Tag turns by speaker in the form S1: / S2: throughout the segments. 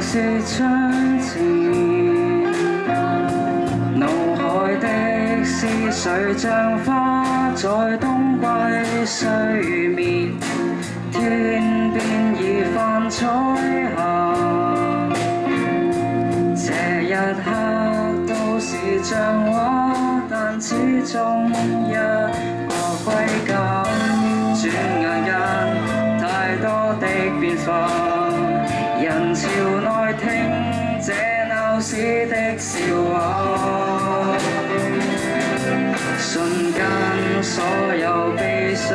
S1: 是窗前，腦海的思緒像花在冬季睡眠，天邊已泛彩霞。這一刻都是像畫，但始終一個歸家。轉眼間，太多的變化。 人潮內聽這鬧市的笑話，瞬間所有悲傷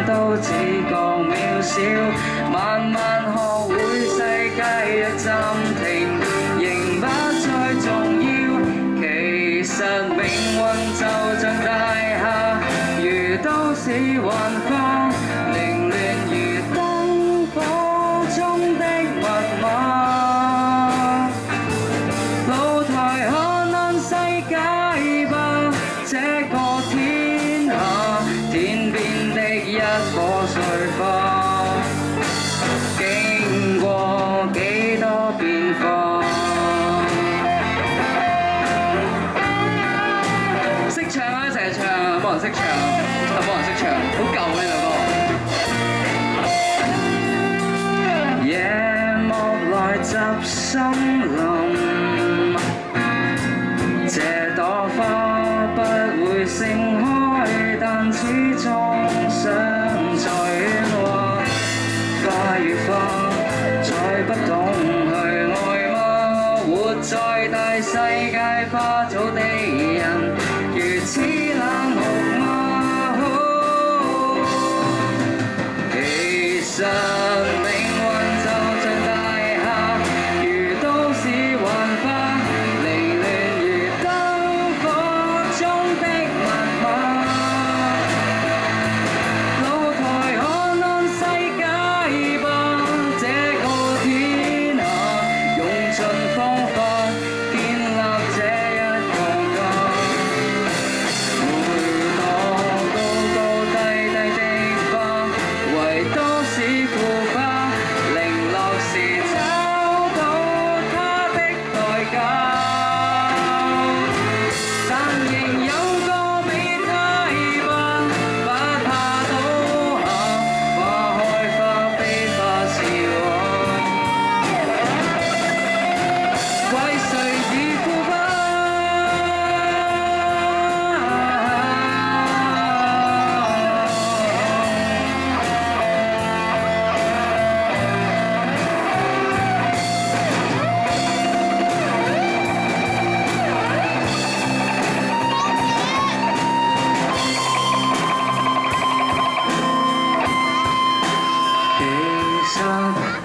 S1: 都只覺渺小。慢慢學會世界若暫停，仍不再重要。其實命運就像大廈，如都市幻化，凌亂如燈火中的。 露台看看世界吧，這個天下，天邊的一顆碎花，經過幾多變化。識唱啊，一齊唱啊！冇人識唱，冇人識唱，好舊呢首歌。 集森林，這朵花不會盛開，但始終想在喧嘩。花與花，再不懂去愛嗎？活在大世界花草的人，如此冷酷嗎？其實。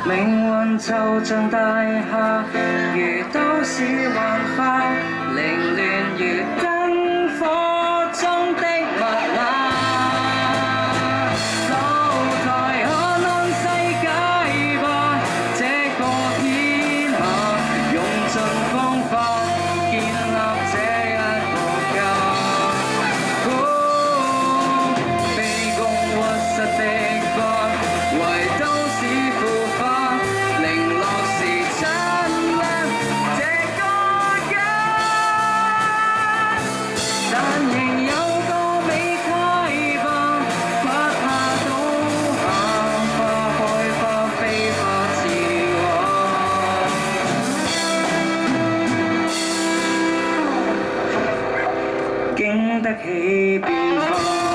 S1: 命運就像大廈，如都市幻化，凌亂如燈火中的密碼。露台看看世界吧，這個天下，用盡方法建立這一個家。卑躬屈膝的花，為都市腐化。 經得起變化。